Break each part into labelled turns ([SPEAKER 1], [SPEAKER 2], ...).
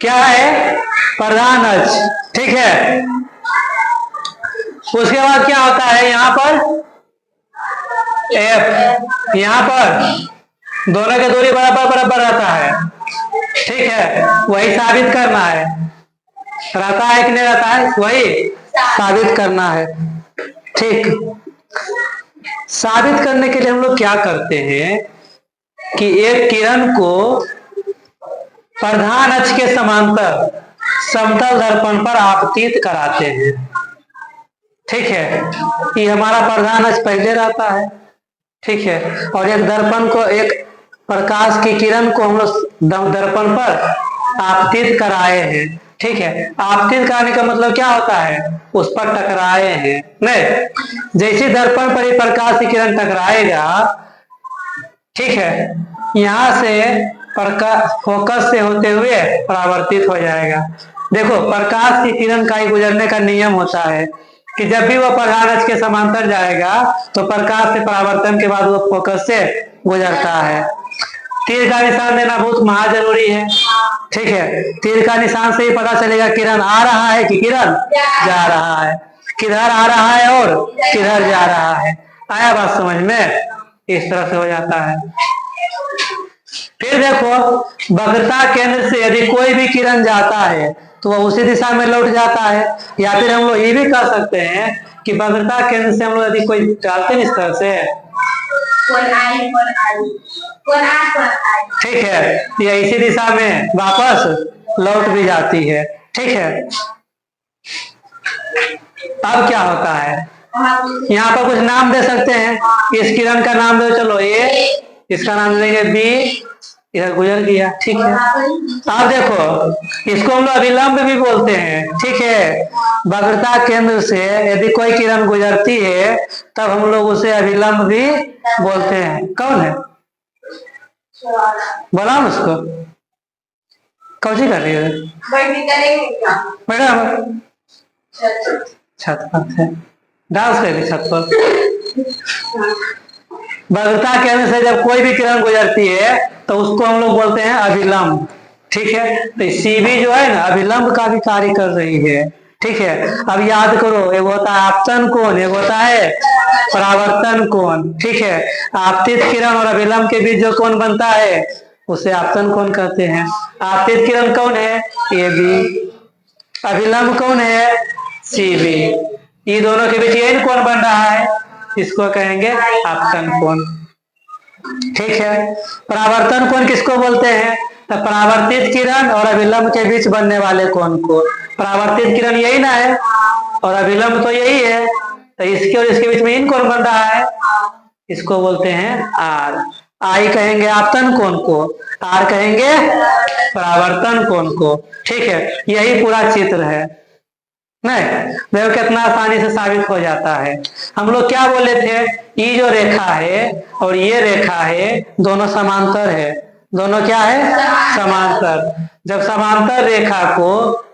[SPEAKER 1] क्या है, प्रधान अक्ष। ठीक है, उसके बाद क्या होता है यहाँ पर एफ, यहाँ पर दोनों की दूरी बराबर बराबर रहता है। ठीक है, वही साबित करना है, रहता है कि नहीं रहता है, वही साबित करना है। ठीक, साबित करने के लिए हम लोग क्या करते हैं कि एक किरण को प्रधान अक्ष के समांतर समतल दर्पण पर आपतित कराते हैं। ठीक है, ये हमारा प्रधान अक्ष पहले रहता है। ठीक है, और एक दर्पण को, एक प्रकाश की किरण को हम लोग दर्पण पर आपतित कराए हैं। ठीक है, आपतित कराने का मतलब क्या होता है, उस पर टकराए हैं। नहीं, जैसे दर्पण पर ही प्रकाश की किरण टकराएगा, ठीक है, यहां से प्रकाश फोकस से होते हुए परावर्तित हो जाएगा। देखो, प्रकाश की किरण का ही गुजरने का नियम होता है कि जब भी वह प्रधान अक्ष के समांतर जाएगा तो प्रकाश से परावर्तन के बाद वो फोकस से गुजरता है। तीर का निशान देना बहुत महा जरूरी है। ठीक है, तीर का निशान से ही पता चलेगा किरण आ रहा है कि किरण जा रहा है, किधर आ रहा है और किधर जा रहा है। आया बात समझ में, इस तरह से हो जाता है। फिर देखो, वक्रता केंद्र से यदि कोई भी किरण जाता है तो वह उसी दिशा में लौट जाता है। या फिर हम लोग ये भी कर सकते हैं कि वक्रता केंद्र से हम लोग यदि कोई डालते हैं इस तरह से, ठीक है, यह इसी दिशा में वापस लौट भी जाती है। ठीक है, अब क्या होता है, यहाँ पर कुछ नाम दे सकते हैं। इस किरण का नाम दो, चलो ए, इसका नाम देंगे बी, इधर गुजर गया। ठीक है, अब देखो, इसको हम लोग अभिलंब भी बोलते हैं। ठीक है, वक्रता केंद्र से यदि कोई किरण गुजरती है तब हम लोग उसे अभिलंब भी बोलते हैं। कौन है, बोला उसको, कौन सी कर रही है मैडम, छत पर है, डांस कर रही छत पर। वक्रता केंद्र से जब कोई भी किरण गुजरती है तो उसको हम लोग बोलते हैं अभिलंब। ठीक है, तो सीबी जो है ना, अभिलंब का भी कार्य कर रही है। ठीक है, अब याद करो, एक होता है आपतन कोण, एक होता है परावर्तन कोण। ठीक है, आपतित किरण और अभिलंब के बीच जो कोण बनता है उसे आपतन कोण कहते हैं। आपतित किरण कौन है, ए बी, अभिलंब कौन है, सी बी। ये दोनों के बीच यही कोण बन रहा है, इसको कहेंगे आपतन कोण। ठीक है, परावर्तन कोण किसको बोलते हैं, तो परावर्तित किरण और अभिलंब के बीच बनने वाले कोण को, परावर्तित किरण यही ना है और अभिलंब तो यही है, तो इसके और इसके बीच में इन कोण बन रहा है, इसको बोलते हैं आर। आई कहेंगे आपतन कोण को, आर कहेंगे परावर्तन कोण को। ठीक है, यही पूरा चित्र है। नहीं, देखो कितना आसानी से साबित हो जाता है। हम लोग क्या बोले थे, ये जो रेखा है और ये रेखा है दोनों समांतर है। दोनों क्या है, समांतर। जब समांतर रेखा को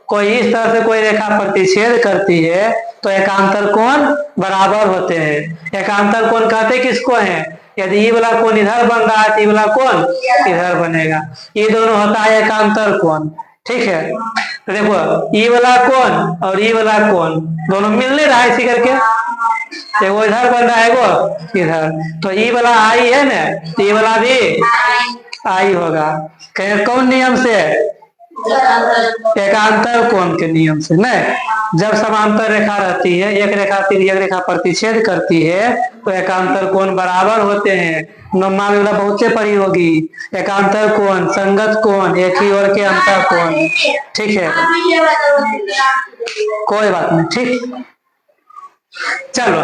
[SPEAKER 1] कोई इस तरह से कोई रेखा प्रतिच्छेद करती है तो एकांतर कोण बराबर होते हैं। एकांतर कोण कहते किसको हैं, यदि ये वाला कोण इधर बन रहा है तो ये वाला कोण इधर बनेगा, ये दोनों होता है एकांतर कोण। ठीक है, तो देखो, ये वाला कोण और ये वाला कोण दोनों मिल नहीं रहा है, इसी करके वो इधर बन रहा है वो इधर, तो ये वाला आई है ना, तो ये वाला भी आई होगा। कौन नियम से, एकांतर कोण के नियम से। नहीं, जब समांतर रेखा रहती है, एक रेखा एक रेखा प्रतिच्छेद करती है तो एकांतर कोण बराबर होते हैं। नमा में बहुत से पढ़ी होगी, एकांतर कोण, संगत कोण, एक ही ओर के अंतर कोण। ठीक है, कोई बात नहीं। ठीक, चलो,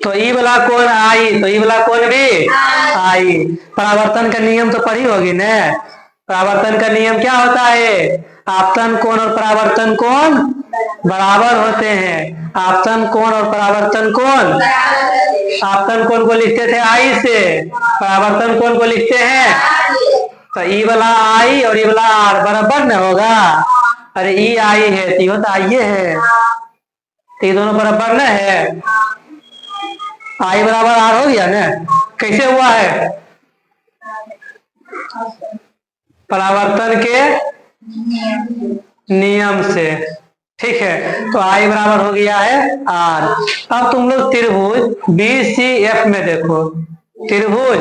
[SPEAKER 1] तो ई वाला कोण आई, तो ई वाला कोण भी आई। परावर्तन का नियम तो पढ़ी होगी ना, परावर्तन का नियम क्या होता है, आपतन कोण और परावर्तन कोण बराबर होते हैं। आपतन कोण और परावर्तन कोण, आपतन कोण को लिखते थे आई से, परावर्तन कोण को लिखते हैं, तो ई वाला आई और ई वाला आर बराबर न होगा। अरे ई आई है तो ये तो आई है, तो ये दोनों बराबर न है, आई बराबर आर हो गया ना। कैसे हुआ है, परावर्तन के नियम से। ठीक है, तो आई बराबर हो गया है आर। अब तुम लोग त्रिभुज BCF में देखो, त्रिभुज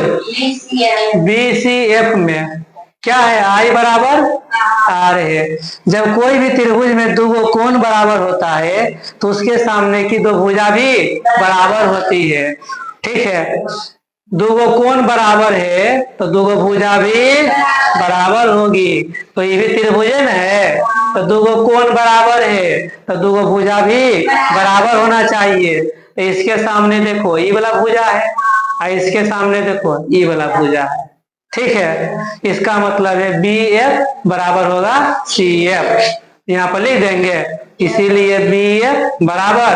[SPEAKER 1] BCF में क्या है, आई बराबर आर है। जब कोई भी त्रिभुज में दो कोण बराबर होता है तो उसके सामने की दो भुजा भी बराबर होती है। ठीक है, दो कोण बराबर है तो दो भुजा भी बराबर होगी। तो ये भी त्रिभुजन है तो दो कोण बराबर है तो दो भुजा भी बराबर होना चाहिए। तो इसके सामने देखो ई वाला भुजा है और इसके सामने देखो ई वाला भुजा है। ठीक है, इसका मतलब है BF बराबर होगा CF, यहाँ पर लिख देंगे, इसीलिए BF बराबर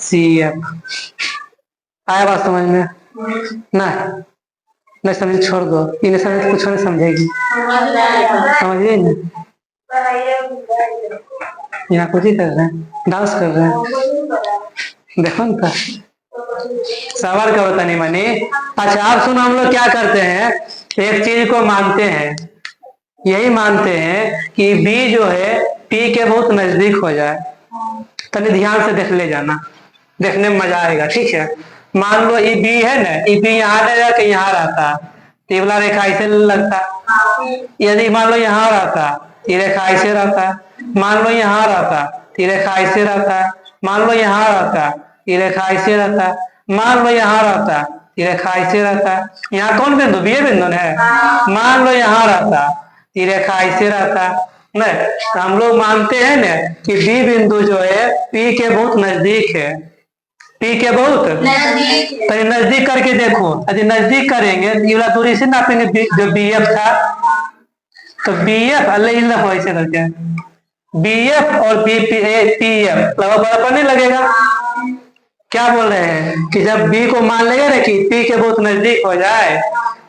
[SPEAKER 1] CF। आया बात समझ में? ना नहीं समझ छोड़ दो, इन्हें समझ कुछ नहीं समझेगी, समझिए ना। यहाँ कुछ ही कर रहे हैं, डांस कर रहे हैं, देखो ना सवाल का होता नहीं मानी। अच्छा आप सुनो, हम लोग क्या करते हैं, एक चीज को मानते हैं, यही मानते हैं कि B जो है P के बहुत नजदीक हो जाए। तनी ध्यान से देख ले जाना, देखने में मजा आएगा। ठीक है, मान लो ये B है ना, ये B यहाँ रहेगा कि यहाँ रहता, तो ये वाला रेखा ऐसे लगता। यदि मान लो यहाँ रहता, ये रेखा ऐसे रहता। मान लो यहाँ रहता, ये रेखा ऐसे रहता। मान लो यहाँ रहता, ये रेखा ऐसे रहता। मान लो यहाँ रहता, ये रेखा ऐसे रहता। यहाँ कौन बिंदु, B बिंदु है। मान लो यहाँ रहता, ये रेखा ऐसे रहता। नहीं, तो हम लोग मानते हैं ना कि B बिंदु जो है P के बहुत नजदीक है, P के बहुत तो नजदीक करके देखो, यदि नजदीक करेंगे ये वाला दूरी से नापेंगे जो BF था, तो BF अल्लाह हो ऐसे करके BF और PF बराबर नहीं लगेगा। क्या बोल रहे हैं कि जब B को मान लेंगे ना कि P के बहुत नजदीक हो जाए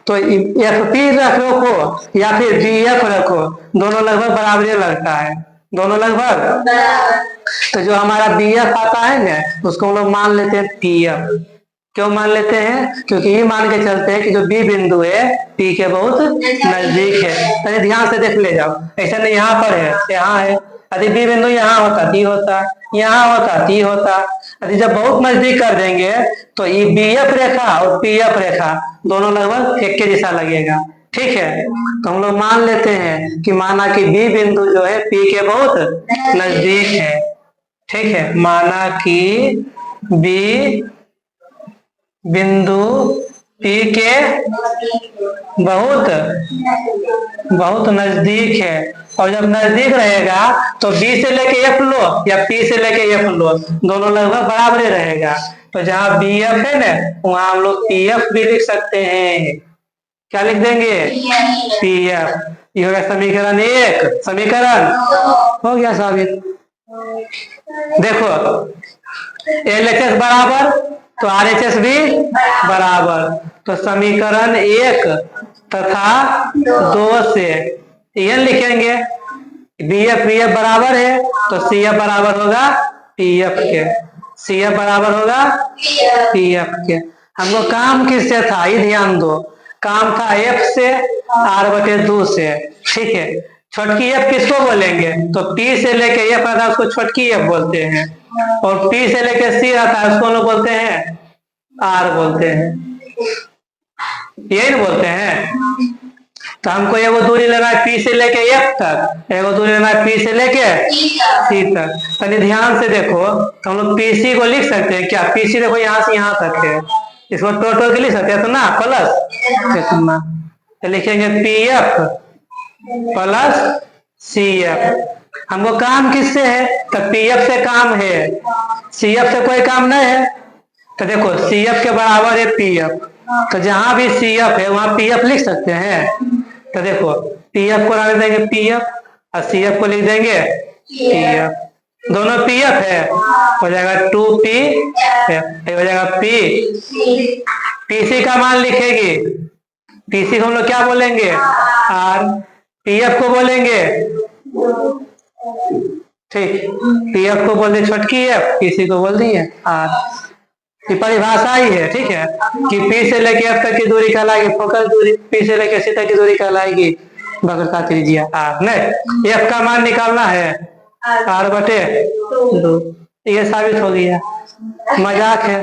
[SPEAKER 1] तो FP रखो या फिर BF रखो, दोनों लगभग बराबर लगता है, दोनों लगभग। तो जो हमारा BF आता है ना उसको हम लोग मान लेते हैं PF। क्यों मान लेते हैं, क्योंकि ये मान के चलते हैं कि जो B बिंदु है P के बहुत नजदीक है। तो ध्यान से देख ले जाओ, ऐसा नहीं यहाँ पर है यहाँ है, यदि B बिंदु यहाँ होता T होता, यहाँ होता T होता। यदि जब बहुत नजदीक कर देंगे तो ये BF रेखा और PF रेखा दोनों लगभग एक के दिशा लगेगा। ठीक है, तो हम लोग मान लेते हैं कि माना कि B बिंदु जो है P के बहुत नजदीक है। ठीक है, माना कि B बिंदु P के बहुत नजदीक है, और जब नजदीक रहेगा तो B से लेके F लो या P से लेके F लो, दोनों लगभग बराबर रहेगा। तो जहां BF है ना वहां हम लोग PF भी लिख सकते हैं। क्या लिख देंगे, PF। ये हो गया समीकरण 1। समीकरण हो गया साबित। देखो LHS बराबर तो RHS भी बराबर, तो समीकरण 1 तथा 2 से यह लिखेंगे BF बराबर है तो CF बराबर होगा PF के, CF बराबर होगा PF के। हमको काम किससे था ये ध्यान दो, काम था F से R/2 से। ठीक है, छोटकी F किसको बोलेंगे, तो P से लेके F आता है उसको छोटकी F बोलते हैं, और P से लेके C आता है उसको लोग बोलते हैं R बोलते हैं, यही बोलते हैं। तो हमको एगो दूरी लेना है P से लेके F तक, एगो दूरी लेना है P से लेके C तक। पहले ध्यान से देखो, तो हम लोग PC को लिख सकते हैं क्या, PC देखो यहाँ से यहाँ तक है, इसको टोटल के लिख सकते हैं तो ना प्लस इतना, तो लिखेंगे PF प्लस CF। हमको काम किससे है, तो PF से काम है, CF से कोई काम नहीं है। तो देखो CF के बराबर है PF, तो जहां भी CF है वहां PF लिख सकते हैं। तो देखो PF को लिख देंगे PF और CF को लिख देंगे PF, दोनों PF है, हो जाएगा 2PF, हो जाएगा P। PC का मान लिखेगी, PC को हम लोग क्या बोलेंगे R, PF को बोलेंगे ठीक, PF को बोल दी छोटकी F, PC को बोल दी है R। ये परिभाषा ही है। ठीक है, कि P से लेके F तक की दूरी कहलाएगी फोकस दूरी, P से लेके C तक की दूरी कहलाएगी वक्र का त्रिज्या r नहीं, f का मान निकालना है r/2, ये साबित हो गया। मजाक है।